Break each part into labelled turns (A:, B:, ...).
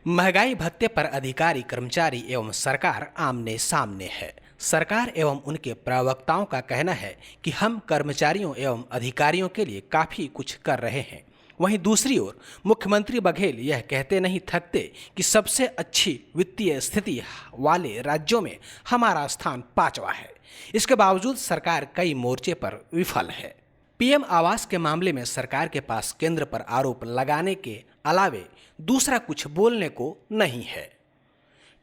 A: महंगाई भत्ते पर अधिकारी कर्मचारी एवं सरकार आमने सामने है। सरकार एवं उनके प्रवक्ताओं का कहना है कि हम कर्मचारियों एवं अधिकारियों के लिए काफी कुछ कर रहे हैं। वहीं दूसरी ओर मुख्यमंत्री बघेल यह कहते नहीं थकते कि सबसे अच्छी वित्तीय स्थिति वाले राज्यों में हमारा स्थान 5वां है। इसके बावजूद सरकार कई मोर्चे पर विफल है। पीएम आवास के मामले में सरकार के पास केंद्र पर आरोप लगाने के अलावे दूसरा कुछ बोलने को नहीं है।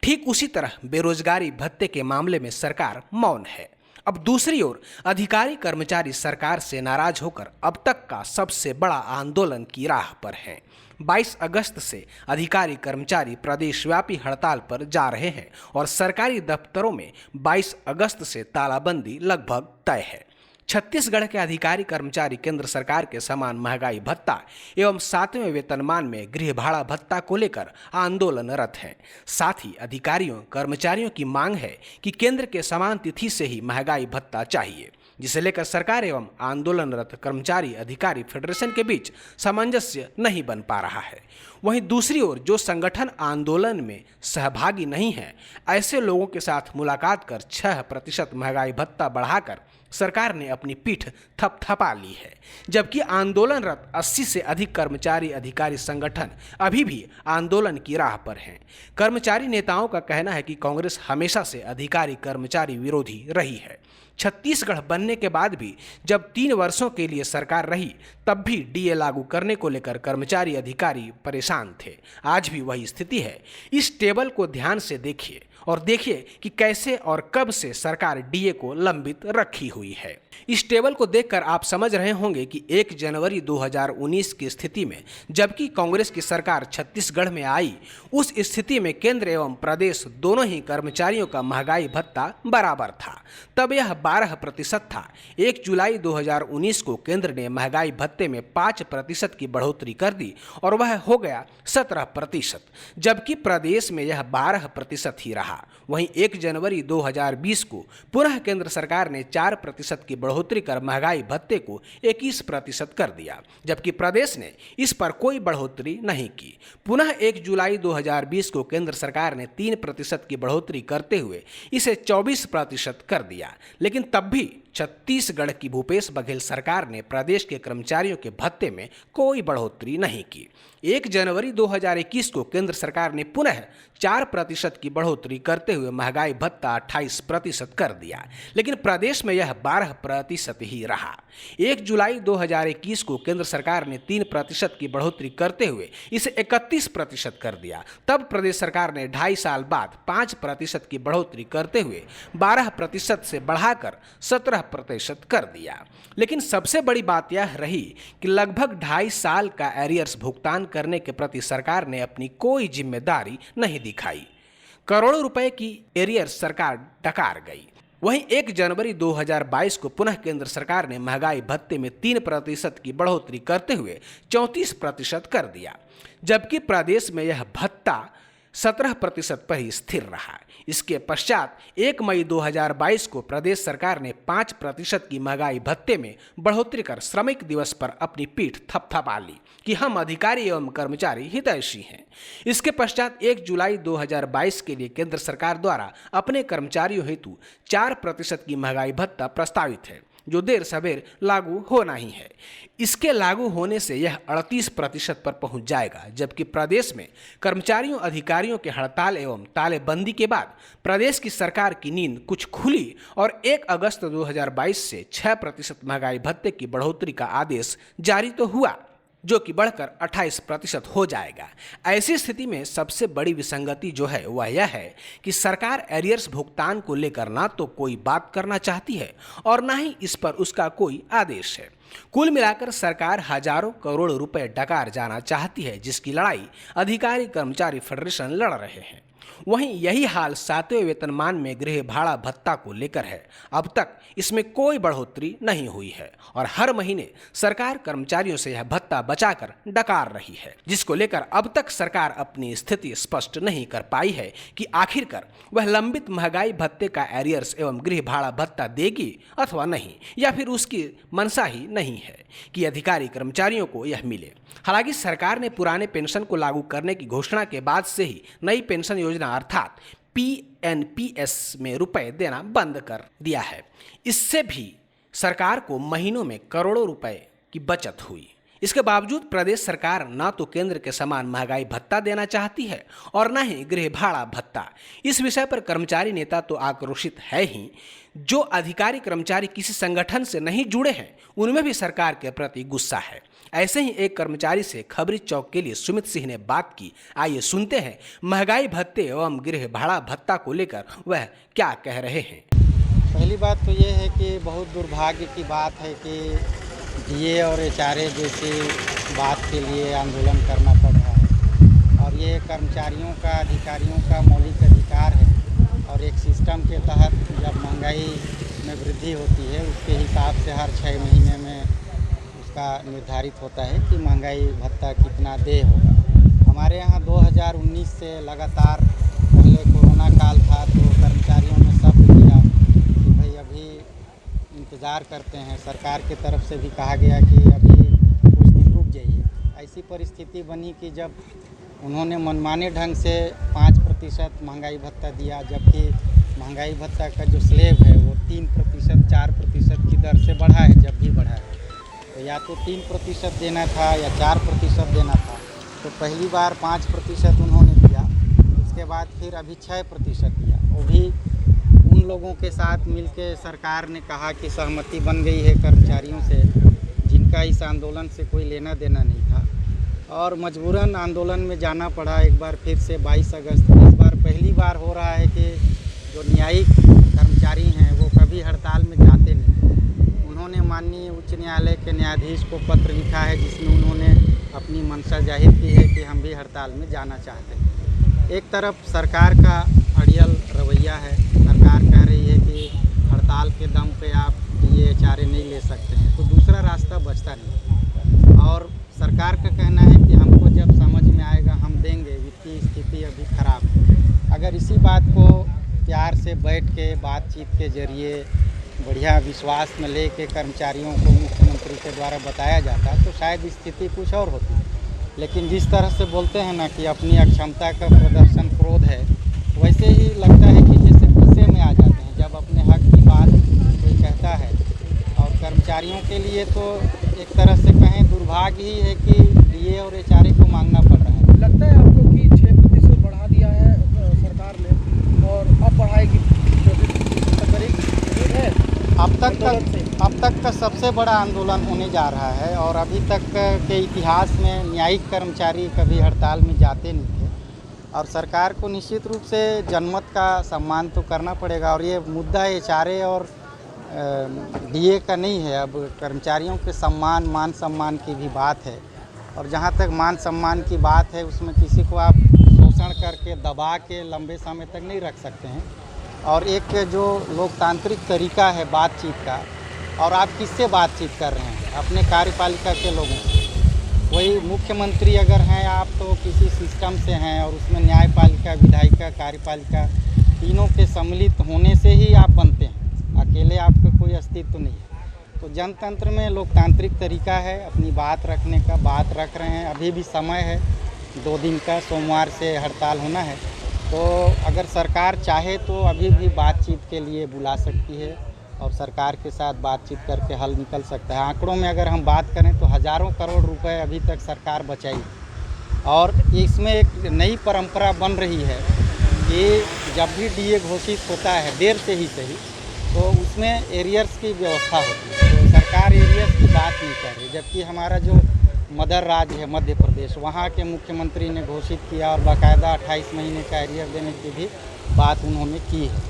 A: ठीक उसी तरह बेरोजगारी भत्ते के मामले में सरकार मौन है। अब दूसरी ओर अधिकारी कर्मचारी सरकार से नाराज होकर अब तक का सबसे बड़ा आंदोलन की राह पर हैं। 22 अगस्त से अधिकारी कर्मचारी प्रदेशव्यापी हड़ताल पर जा रहे हैं और सरकारी दफ्तरों में 22 अगस्त से तालाबंदी लगभग तय है। छत्तीसगढ़ के अधिकारी कर्मचारी केंद्र सरकार के समान महंगाई भत्ता एवं 7वें वेतनमान में गृह भाड़ा भत्ता को लेकर आंदोलनरत हैं। साथ ही अधिकारियों कर्मचारियों की मांग है कि केंद्र के समान तिथि से ही महंगाई भत्ता चाहिए, जिसे लेकर सरकार एवं आंदोलनरत कर्मचारी अधिकारी फेडरेशन के बीच सामंजस्य नहीं बन पा रहा है। वहीं दूसरी ओर जो संगठन आंदोलन में सहभागी नहीं है, ऐसे लोगों के साथ मुलाकात कर 6% महंगाई भत्ता बढ़ाकर सरकार ने अपनी पीठ थपथपा ली है। जबकि आंदोलनरत 80 से अधिक कर्मचारी अधिकारी संगठन अभी भी आंदोलन की राह पर हैं। कर्मचारी नेताओं का कहना है कि कांग्रेस हमेशा से अधिकारी कर्मचारी विरोधी रही है। छत्तीसगढ़ बनने के बाद भी जब 3 वर्षों के लिए सरकार रही, तब भी डीए लागू करने को लेकर कर्मचारी अधिकारी परेशान थे। आज भी वही स्थिति है। इस टेबल को ध्यान से देखिए और देखिए कि कैसे और कब से सरकार डीए को लंबित रखी हुई है। इस टेबल को देखकर आप समझ रहे होंगे कि 1 जनवरी 2019 की स्थिति में जबकि कांग्रेस की सरकार छत्तीसगढ़ में आई, उस स्थिति में केंद्र एवं प्रदेश दोनों ही कर्मचारियों का महंगाई भत्ता बराबर था। तब यह 12% था। 1 जुलाई 2019 को केंद्र ने महंगाई भत्ते में 5% की बढ़ोतरी कर दी और वह हो गया 17%, जबकि प्रदेश में यह 12% ही रहा। वहीं 1 जनवरी 2020 को पुनः केंद्र सरकार ने 4% की बढ़ोतरी कर महंगाई भत्ते को 21% कर दिया, जबकि प्रदेश ने इस पर कोई बढ़ोतरी नहीं की। पुनः 1 जुलाई 2020 को केंद्र सरकार ने 3% की बढ़ोतरी करते हुए इसे 24% कर दिया, लेकिन तब भी छत्तीसगढ़ की भूपेश बघेल सरकार ने प्रदेश के कर्मचारियों के भत्ते में कोई बढ़ोतरी नहीं की। 1 जनवरी 2021 को केंद्र सरकार ने पुनः 4% की बढ़ोतरी करते हुए महंगाई भत्ता 28% कर दिया, लेकिन प्रदेश में यह 12% ही रहा। 1 जुलाई 2021 को केंद्र सरकार ने 3% की बढ़ोतरी करते हुए इसे 31% कर दिया। तब प्रदेश सरकार ने 2.5 साल बाद 5% की बढ़ोतरी करते हुए 12% से बढ़ाकर 17% कर दिया। लेकिन सबसे बड़ी बात यह रही कि लगभग 2.5 साल का एरियर्स भुगतान करने के प्रति सरकार ने अपनी कोई जिम्मेदारी नहीं दिखाई। करोड़ों रुपए की एरियर्स सरकार डकार गई। वहीं 1 जनवरी 2022 को पुनः केंद्र सरकार ने महंगाई भत्ते में 3% की बढ़ोतरी करते हुए 34% कर दिया, जबकि प्रदेश में यह भत्ता 17% पर ही स्थिर रहा। इसके पश्चात 1 मई 2022 को प्रदेश सरकार ने 5% की महंगाई भत्ते में बढ़ोतरी कर श्रमिक दिवस पर अपनी पीठ थपथपा ली कि हम अधिकारी एवं कर्मचारी हितैषी हैं। इसके पश्चात 1 जुलाई 2022 के लिए केंद्र सरकार द्वारा अपने कर्मचारियों हेतु 4% की महंगाई भत्ता प्रस्तावित है, जो देर सवेर लागू होना ही है। इसके लागू होने से यह 38% पर पहुंच जाएगा, जबकि प्रदेश में कर्मचारियों अधिकारियों के हड़ताल एवं तालेबंदी के बाद प्रदेश की सरकार की नींद कुछ खुली और 1 अगस्त 2022 से 6% महंगाई भत्ते की बढ़ोतरी का आदेश जारी तो हुआ, जो कि बढ़कर 28% हो जाएगा। ऐसी स्थिति में सबसे बड़ी विसंगति जो है वह यह है कि सरकार एरियर्स भुगतान को लेकर ना तो कोई बात करना चाहती है और ना ही इस पर उसका कोई आदेश है। कुल मिलाकर सरकार हजारों करोड़ रुपए डकार जाना चाहती है, जिसकी लड़ाई अधिकारी कर्मचारी फेडरेशन लड़ रहे हैं। वहीं यही हाल 7वें वेतनमान में गृह भाड़ा भत्ता को लेकर है। अब तक इसमें कोई बढ़ोतरी नहीं हुई है और हर महीने सरकार कर्मचारियों से यह भत्ता बचाकर डकार रही है, जिसको लेकर अब तक सरकार अपनी स्थिति स्पष्ट नहीं कर पाई है कि आखिरकार वह लंबित महंगाई भत्ते का एरियर्स एवं गृह भाड़ा भत्ता देगी अथवा नहीं, या फिर उसकी मंशा ही नहीं है कि अधिकारी कर्मचारियों को यह मिले। हालांकि सरकार ने पुराने पेंशन को लागू करने की घोषणा के बाद से ही नई पेंशन योजना अर्थात पीएनपीएस में रुपए देना बंद कर दिया है। इससे भी सरकार को महीनों में करोड़ों रुपए की बचत हुई। इसके बावजूद प्रदेश सरकार न तो केंद्र के समान महंगाई भत्ता देना चाहती है और न ही गृह भाड़ा भत्ता। इस विषय पर कर्मचारी नेता तो आक्रोशित है ही, जो अधिकारी कर्मचारी किसी संगठन से नहीं जुड़े हैं उनमें भी सरकार के प्रति गुस्सा है। ऐसे ही एक कर्मचारी से खबरी चौक के लिए सुमित सिंह ने बात की। आइए सुनते हैं महंगाई भत्ते एवं गृह भाड़ा भत्ता को लेकर वह क्या कह रहे हैं।
B: पहली बात तो ये है कि बहुत दुर्भाग्य की बात है कि डीए और एचआरए जैसी बात के लिए आंदोलन करना पड़ रहा है और ये कर्मचारियों का, अधिकारियों का मौलिक अधिकार है और एक सिस्टम के तहत जब महंगाई में वृद्धि होती है उसके हिसाब से हर 6 महीने में उसका निर्धारित होता है कि महंगाई भत्ता कितना दे होगा। हमारे यहाँ 2019 से लगातार, पहले कोरोना काल था तो कर्मचारियों ने शब्द दिया कि भाई अभी इंतज़ार करते हैं। सरकार की तरफ से भी कहा गया कि अभी कुछ दिन रुक जाइए। ऐसी परिस्थिति बनी कि जब उन्होंने मनमाने ढंग से 5% महंगाई भत्ता दिया, जबकि महंगाई भत्ता का जो स्लेब है वो 3%, 4% की दर से बढ़ा है। जब भी बढ़ा है तो या तो 3% देना था या 4% देना था। तो पहली बार 5% उन्होंने दिया, उसके बाद फिर अभी 6% दिया। वो भी उन लोगों के साथ मिलके सरकार ने कहा कि सहमति बन गई है कर्मचारियों से, जिनका इस आंदोलन से कोई लेना देना नहीं था और मजबूरन आंदोलन में जाना पड़ा एक बार फिर से 22 अगस्त। इस बार पहली बार हो रहा है कि जो न्यायिक कर्मचारी हैं वो कभी हड़ताल में जाते नहीं। उन्होंने माननीय उच्च न्यायालय के न्यायाधीश को पत्र लिखा है जिसमें उन्होंने अपनी मंशा जाहिर की है कि हम भी हड़ताल में जाना चाहते हैं। एक तरफ सरकार का अड़ियल रवैया है, सरकार कह रही है कि हड़ताल के दम पे आप ये एचआरए नहीं ले सकते हैं, तो दूसरा रास्ता बचता नहीं। और सरकार का कहना है कि हमको जब समझ में आएगा हम देंगे, वित्तीय स्थिति अभी खराब है। अगर इसी बात को प्यार से बैठ के बातचीत के जरिए बढ़िया विश्वास में ले के कर्मचारियों को मुख्यमंत्री के द्वारा बताया जाता तो शायद स्थिति कुछ और होती। लेकिन जिस तरह से बोलते हैं ना कि अपनी अक्षमता का प्रदर्शन क्रोध है, वैसे ही लगता है कि जैसे गुस्से में आ जाते हैं जब अपने हक की बात कोई कहता है। और कर्मचारियों के लिए तो एक तरह से कहें दुर्भाग्य ही है कि डीए और एचआरए को मांगना पड़ रहा है।
C: लगता है आपको कि 6% बढ़ा दिया है सरकार ने और अब बढ़ाएगी करीब है?
B: अब तक का सबसे बड़ा आंदोलन होने जा रहा है और अभी तक के इतिहास में न्यायिक कर्मचारी कभी हड़ताल में जाते नहीं थे और सरकार को निश्चित रूप से जनमत का सम्मान तो करना पड़ेगा। और ये मुद्दा एचआरए और डीए का नहीं है, अब कर्मचारियों के मान सम्मान की भी बात है। और जहाँ तक मान सम्मान की बात है उसमें किसी को आप शोषण करके दबा के लंबे समय तक नहीं रख सकते हैं। और एक जो लोकतांत्रिक तरीका है बातचीत का, और आप किससे बातचीत कर रहे हैं? अपने कार्यपालिका के लोगों से। वही मुख्यमंत्री अगर हैं आप तो किसी सिस्टम से हैं और उसमें न्यायपालिका, विधायिका, कार्यपालिका तीनों के सम्मिलित होने से ही आप बनते हैं, अकेले आपका कोई अस्तित्व नहीं है। तो जनतंत्र में लोकतांत्रिक तरीका है अपनी बात रखने का, बात रख रहे हैं। अभी भी समय है 2 दिन का, सोमवार से हड़ताल होना है। तो अगर सरकार चाहे तो अभी भी बातचीत के लिए बुला सकती है और सरकार के साथ बातचीत करके हल निकल सकता है। आंकड़ों में अगर हम बात करें तो हज़ारों करोड़ रुपए अभी तक सरकार बचाई और इसमें एक नई परंपरा बन रही है कि जब भी डीए घोषित होता है, देर से ही सही, तो उसमें एरियर्स की व्यवस्था होती है। तो सरकार एरियर्स की बात नहीं कर रही, जबकि हमारा जो मदर राज्य है मध्य प्रदेश, वहाँ के मुख्यमंत्री ने घोषित किया और बाकायदा 28 महीने का एरियर देने की भी बात उन्होंने की है।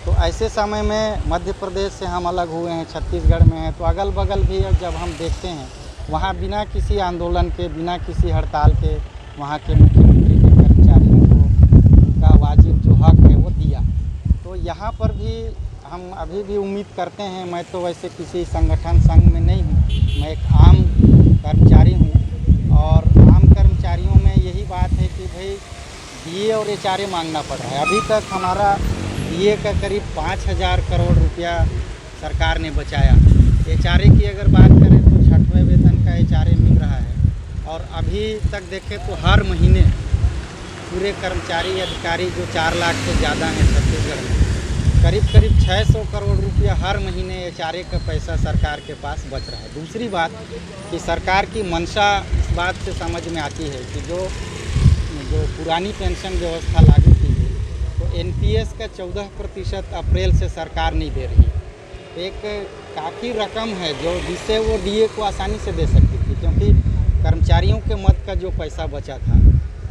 B: तो ऐसे समय में मध्य प्रदेश से हम अलग हुए हैं, छत्तीसगढ़ में हैं, तो अगल बगल भी जब हम देखते हैं वहाँ बिना किसी आंदोलन के, बिना किसी हड़ताल के वहाँ के मुख्यमंत्री के कर्मचारियों को उनका वाजिब हक है वो दिया। तो यहाँ पर भी हम अभी भी उम्मीद करते हैं, मैं तो वैसे किसी संगठन संघ में नहीं हूँ, मैं एक आम कर्मचारी हूँ, और आम कर्मचारियों में यही बात है कि भाई डीए और एचआरए मांगना पड़ रहा है। अभी तक हमारा डीए का करीब 5,000 करोड़ रुपया सरकार ने बचाया। एचआरए की अगर बात करें तो 6वें वेतन का एचआरए मिल रहा है, और अभी तक देखें तो हर महीने पूरे कर्मचारी अधिकारी जो 4 लाख से ज़्यादा हैं छत्तीसगढ़ में, करीब 600 करोड़ रुपया हर महीने एचआरए का पैसा सरकार के पास बच रहा है। दूसरी बात कि सरकार की मंशा इस बात से समझ में आती है कि जो पुरानी पेंशन व्यवस्था लागू की गई, तो एनपीएस का 14% अप्रैल से सरकार नहीं दे रही। तो एक काफ़ी रकम है जिससे वो डीए को आसानी से दे सकती थी, क्योंकि कर्मचारियों के मद का जो पैसा बचा था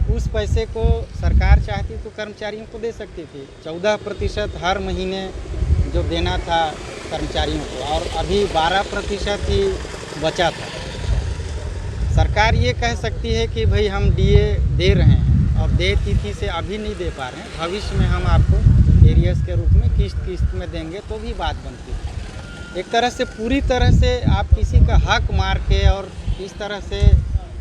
B: उस पैसे को सरकार चाहती तो कर्मचारियों को दे सकती थी। 14% हर महीने जो देना था कर्मचारियों को, और अभी 12% ही बचा था। सरकार ये कह सकती है कि भाई हम डीए दे रहे हैं, और दे तिथि से अभी नहीं दे पा रहे हैं, भविष्य में हम आपको एरियर्स के रूप में किस्त में देंगे, तो भी बात बनती है। एक तरह से पूरी तरह से आप किसी का हक मार के और इस तरह से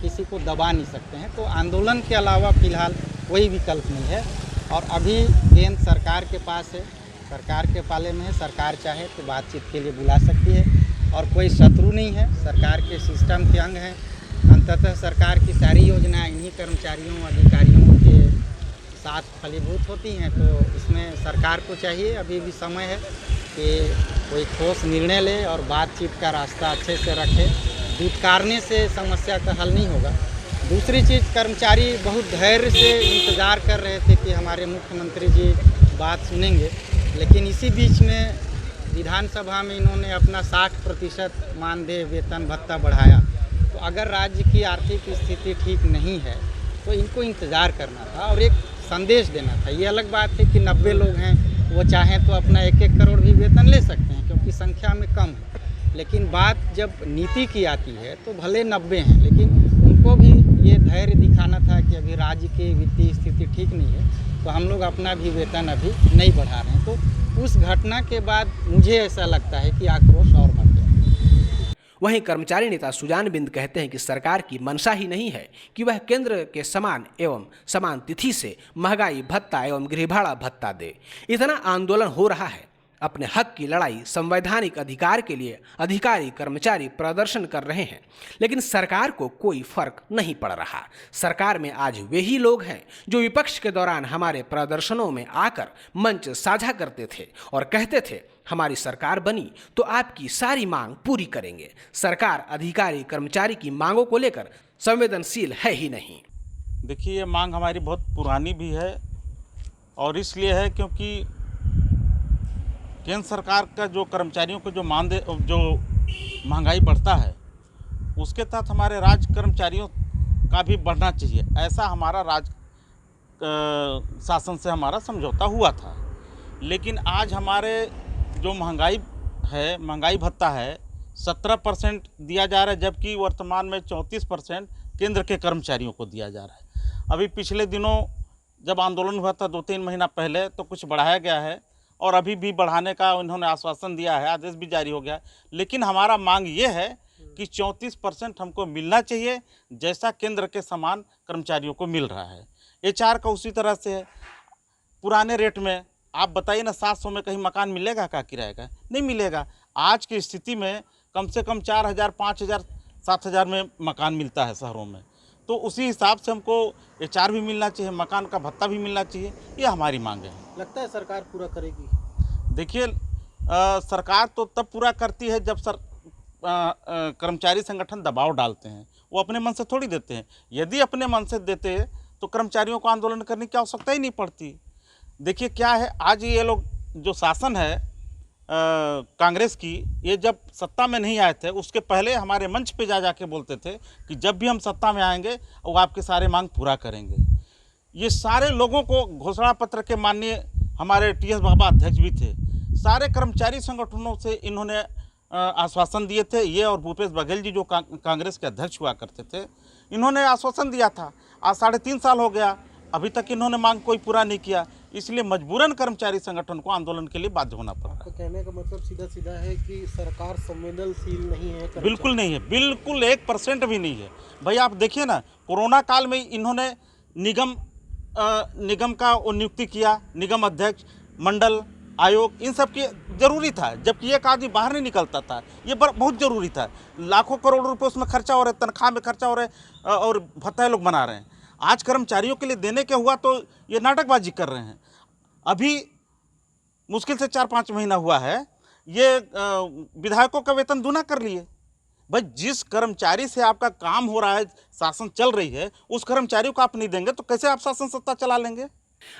B: किसी को दबा नहीं सकते हैं। तो आंदोलन के अलावा फ़िलहाल कोई विकल्प नहीं है, और अभी गेंद सरकार के पास है, सरकार के पाले में है। सरकार चाहे तो बातचीत के लिए बुला सकती है, और कोई शत्रु नहीं है, सरकार के सिस्टम के अंग हैं। अंततः सरकार की सारी योजनाएं इन्हीं कर्मचारियों अधिकारियों के साथ फलीभूत होती हैं। तो इसमें सरकार को चाहिए, अभी भी समय है कि कोई ठोस निर्णय ले और बातचीत का रास्ता अच्छे से रखे। दुत्कारने से समस्या का हल नहीं होगा। दूसरी चीज़, कर्मचारी बहुत धैर्य से इंतज़ार कर रहे थे कि हमारे मुख्यमंत्री जी बात सुनेंगे, लेकिन इसी बीच में विधानसभा में इन्होंने अपना 60% मानदेय वेतन भत्ता बढ़ाया। तो अगर राज्य की आर्थिक स्थिति ठीक नहीं है तो इनको इंतज़ार करना था और एक संदेश देना था। ये अलग बात है कि 90 लोग हैं, वो चाहें तो अपना 1-1 करोड़ भी वेतन ले सकते हैं, क्योंकि संख्या में कम है। लेकिन बात जब नीति की आती है तो भले 90 हैं, लेकिन उनको भी ये धैर्य दिखाना था कि अभी राज्य की वित्तीय स्थिति ठीक नहीं है, तो हम लोग अपना भी वेतन अभी नहीं बढ़ा रहे हैं। तो उस घटना के बाद मुझे ऐसा लगता है कि आक्रोश और बढ़ गया।
A: वहीं कर्मचारी नेता सुजान बिंद कहते हैं कि सरकार की मंशा ही नहीं है कि वह केंद्र के समान एवं समान तिथि से महंगाई भत्ता एवं गृह भाड़ा भत्ता दे। इतना आंदोलन हो रहा है, अपने हक की लड़ाई, संवैधानिक अधिकार के लिए अधिकारी कर्मचारी प्रदर्शन कर रहे हैं, लेकिन सरकार को कोई फर्क नहीं पड़ रहा। सरकार में आज वे ही लोग हैं जो विपक्ष के दौरान हमारे प्रदर्शनों में आकर मंच साझा करते थे और कहते थे हमारी सरकार बनी तो आपकी सारी मांग पूरी करेंगे। सरकार अधिकारी कर्मचारी की मांगों को लेकर संवेदनशील है ही नहीं।
D: देखिए, ये मांग हमारी बहुत पुरानी भी है, और इसलिए है क्योंकि केंद्र सरकार का जो कर्मचारियों को जो महंगाई बढ़ता है, उसके तहत हमारे राज्य कर्मचारियों का भी बढ़ना चाहिए, ऐसा हमारा राज्य शासन से हमारा समझौता हुआ था। लेकिन आज हमारे जो महंगाई भत्ता है 17% दिया जा रहा है, जबकि वर्तमान में 34% केंद्र के कर्मचारियों को दिया जा रहा है। अभी पिछले दिनों जब आंदोलन हुआ था 2-3 महीना पहले, तो कुछ बढ़ाया गया है, और अभी भी बढ़ाने का उन्होंने आश्वासन दिया है, आदेश भी जारी हो गया। लेकिन हमारा मांग ये है कि 34% हमको मिलना चाहिए, जैसा केंद्र के समान कर्मचारियों को मिल रहा है। एचआर का उसी तरह से है, पुराने रेट में। आप बताइए ना, 700 में कहीं मकान मिलेगा का किराए का? नहीं मिलेगा। आज की स्थिति में कम से कम 4,000, 5,000, 7,000 में मकान मिलता है शहरों में। तो उसी हिसाब से हमको एचआर भी मिलना चाहिए, मकान का भत्ता भी मिलना चाहिए, ये हमारी मांग है।
C: लगता है सरकार पूरा करेगी?
D: देखिए, सरकार तो तब पूरा करती है जब कर्मचारी संगठन दबाव डालते हैं। वो अपने मन से थोड़ी देते हैं। यदि अपने मन से देते तो कर्मचारियों को आंदोलन करने की आवश्यकता ही नहीं पड़ती। देखिए क्या है, आज ये लोग जो शासन है कांग्रेस की, ये जब सत्ता में नहीं आए थे उसके पहले हमारे मंच पे जा के बोलते थे कि जब भी हम सत्ता में आएंगे वो आपके सारे मांग पूरा करेंगे। ये सारे लोगों को घोषणा पत्र के माननीय हमारे टीएस बाबा अध्यक्ष भी थे, सारे कर्मचारी संगठनों से इन्होंने आश्वासन दिए थे। ये और भूपेश बघेल जी जो कांग्रेस के अध्यक्ष हुआ करते थे, इन्होंने आश्वासन दिया था। आज 3.5 साल हो गया, अभी तक इन्होंने मांग कोई पूरा नहीं किया। इसलिए मजबूरन कर्मचारी संगठन को आंदोलन के लिए बाध्य होना पड़ रहा
C: तो कहने का मतलब सीधा सीधा है कि सरकार संवेदनशील नहीं है
D: है। बिल्कुल नहीं है, बिल्कुल 1% भी नहीं है। भाई आप देखिए ना, कोरोना काल में इन्होंने निगम का वो नियुक्ति किया, निगम अध्यक्ष, मंडल आयोग, इन सब की जरूरी था, जबकि एक आदमी बाहर नहीं निकलता था। ये बहुत जरूरी था। लाखों करोड़ रुपए उसमें खर्चा हो रहे, तनख्वाह में खर्चा हो रहे और भत्ता लोग बना रहे हैं। आज कर्मचारियों के लिए देने के हुआ तो ये नाटकबाजी कर रहे हैं। अभी मुश्किल से 4-5 महीना हुआ है, ये विधायकों का वेतन दूना कर लिए। भाई जिस कर्मचारी से आपका काम हो रहा है, शासन चल रही है, उस कर्मचारी को आप नहीं देंगे तो कैसे आप शासन सत्ता चला लेंगे।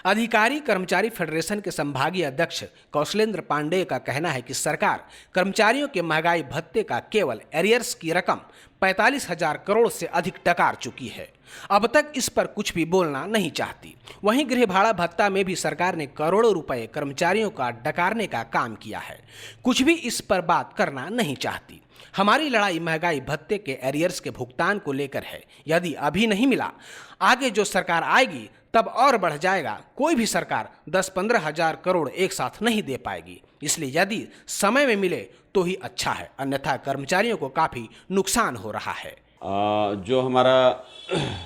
A: अधिकारी कर्मचारी फेडरेशन के संभागीय अध्यक्ष कौशलेंद्र पांडेय का कहना है कि सरकार कर्मचारियों के महंगाई भत्ते का केवल एरियर्स की रकम 45,000 करोड़ से अधिक डकार चुकी है। अब तक इस पर कुछ भी बोलना नहीं चाहती। वहीं गृह भाड़ा भत्ता में भी सरकार ने करोड़ों रुपए कर्मचारियों का डकारने का काम किया है। कुछ भी इस पर बात करना नहीं चाहती। हमारी लड़ाई महंगाई भत्ते के एरियर्स के भुगतान को लेकर है। यदि अभी नहीं मिला, आगे जो सरकार आएगी तब और बढ़ जाएगा। कोई भी सरकार 10-15 हजार करोड़ एक साथ नहीं दे पाएगी। इसलिए यदि समय में मिले तो ही अच्छा है, अन्यथा कर्मचारियों को काफ़ी नुकसान हो रहा है।
E: जो हमारा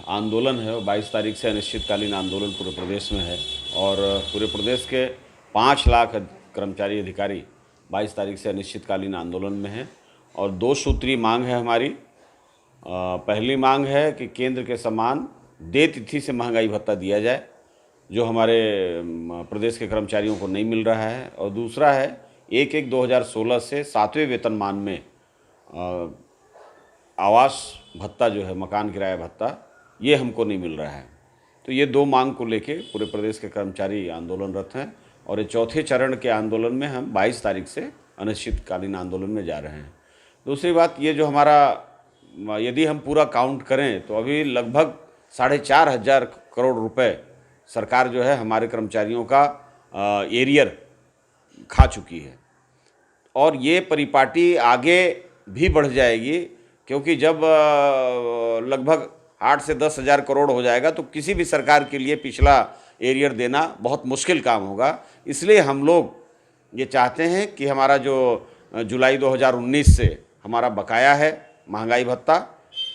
E: आंदोलन है वो 22 तारीख से अनिश्चितकालीन आंदोलन पूरे प्रदेश में है और पूरे प्रदेश के 5 लाख कर्मचारी अधिकारी 22 तारीख से अनिश्चितकालीन आंदोलन में हैं और 2 सूत्री मांग है हमारी। पहली मांग है कि केंद्र के समान देय तिथि से महंगाई भत्ता दिया जाए, जो हमारे प्रदेश के कर्मचारियों को नहीं मिल रहा है, और दूसरा है 1/1/2016 से 7वें वेतनमान में आवास भत्ता जो है, मकान किराया भत्ता, ये हमको नहीं मिल रहा है। तो ये 2 मांग को लेके पूरे प्रदेश के कर्मचारी आंदोलनरत हैं और ये चौथे चरण के आंदोलन में हम 22 तारीख से अनिश्चितकालीन आंदोलन में जा रहे हैं। दूसरी बात, ये जो हमारा, यदि हम पूरा काउंट करें तो अभी लगभग 4,500 करोड़ रुपए सरकार जो है हमारे कर्मचारियों का एरियर खा चुकी है और ये परिपाटी आगे भी बढ़ जाएगी, क्योंकि जब लगभग 8 से 10 हज़ार करोड़ हो जाएगा तो किसी भी सरकार के लिए पिछला एरियर देना बहुत मुश्किल काम होगा। इसलिए हम लोग ये चाहते हैं कि हमारा जो जुलाई 2019 से हमारा बकाया है महंगाई भत्ता,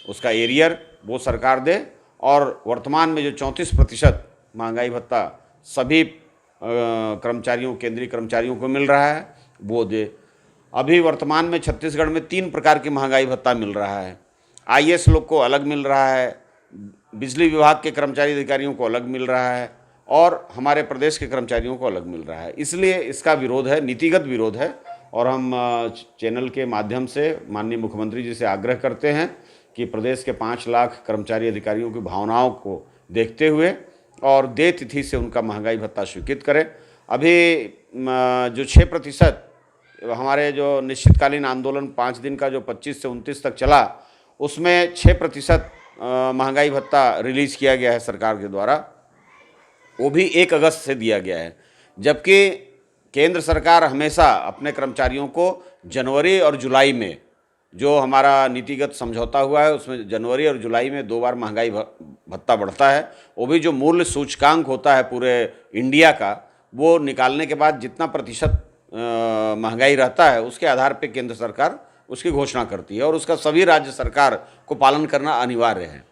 E: उसका एरियर वो सरकार दे और वर्तमान में जो 34% महंगाई भत्ता सभी कर्मचारियों, केंद्रीय कर्मचारियों को मिल रहा है, वो दे। अभी वर्तमान में छत्तीसगढ़ में 3 प्रकार की महंगाई भत्ता मिल रहा है। आईएएस लोग को अलग मिल रहा है, बिजली विभाग के कर्मचारी अधिकारियों को अलग मिल रहा है और हमारे प्रदेश के कर्मचारियों को अलग मिल रहा है। इसलिए इसका विरोध है, नीतिगत विरोध है और हम चैनल के माध्यम से माननीय मुख्यमंत्री जी से आग्रह करते हैं कि प्रदेश के 5 लाख कर्मचारी अधिकारियों की भावनाओं को देखते हुए और देय तिथि से उनका महंगाई भत्ता स्वीकृत करें। अभी जो 6% हमारे जो निश्चितकालीन आंदोलन 5 दिन का जो 25 से 29 तक चला, उसमें 6% महंगाई भत्ता रिलीज़ किया गया है सरकार के द्वारा, वो भी 1 अगस्त से दिया गया है। जबकि केंद्र सरकार हमेशा अपने कर्मचारियों को जनवरी और जुलाई में, जो हमारा नीतिगत समझौता हुआ है उसमें जनवरी और जुलाई में 2 बार महंगाई भत्ता बढ़ता है। वो भी जो मूल्य सूचकांक होता है पूरे इंडिया का, वो निकालने के बाद जितना प्रतिशत महंगाई रहता है उसके आधार पे केंद्र सरकार उसकी घोषणा करती है और उसका सभी राज्य सरकार को पालन करना अनिवार्य है।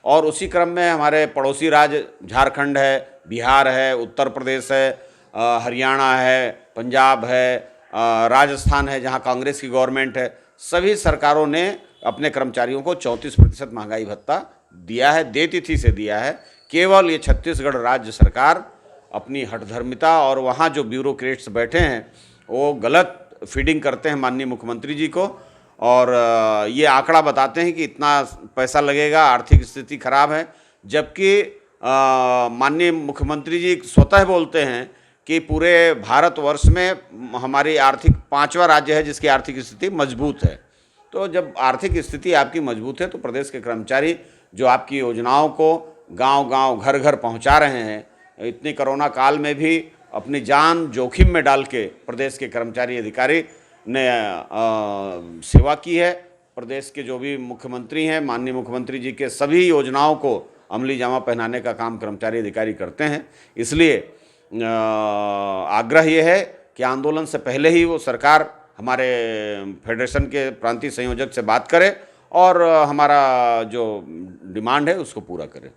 E: और उसी क्रम में हमारे पड़ोसी राज्य झारखंड है, बिहार है, उत्तर प्रदेश है, हरियाणा है, पंजाब है, राजस्थान है जहां कांग्रेस की गवर्नमेंट है, सभी सरकारों ने अपने कर्मचारियों को 34% महंगाई भत्ता दिया है, देय तिथि से दिया है। केवल ये छत्तीसगढ़ राज्य सरकार अपनी हठधर्मिता और वहाँ जो ब्यूरोक्रेट्स बैठे हैं वो गलत फीडिंग करते हैं माननीय मुख्यमंत्री जी को और ये आंकड़ा बताते हैं कि इतना पैसा लगेगा, आर्थिक स्थिति खराब है, जबकि माननीय मुख्यमंत्री जी स्वतः बोलते हैं कि पूरे भारतवर्ष में हमारी आर्थिक 5वां राज्य है जिसकी आर्थिक स्थिति मजबूत है। तो जब आर्थिक स्थिति आपकी मजबूत है तो प्रदेश के कर्मचारी जो आपकी योजनाओं को गांव-गांव, घर-घर पहुंचा रहे हैं, इतनी कोरोना काल में भी अपनी जान जोखिम में डाल के प्रदेश के कर्मचारी अधिकारी ने सेवा की है। प्रदेश के जो भी मुख्यमंत्री हैं, माननीय मुख्यमंत्री जी के सभी योजनाओं को अमली जामा पहनाने का काम कर्मचारी अधिकारी करते हैं। इसलिए आग्रह ये है कि आंदोलन से पहले ही वो सरकार हमारे फेडरेशन के प्रांतीय संयोजक से बात करे और हमारा जो डिमांड है उसको पूरा करे।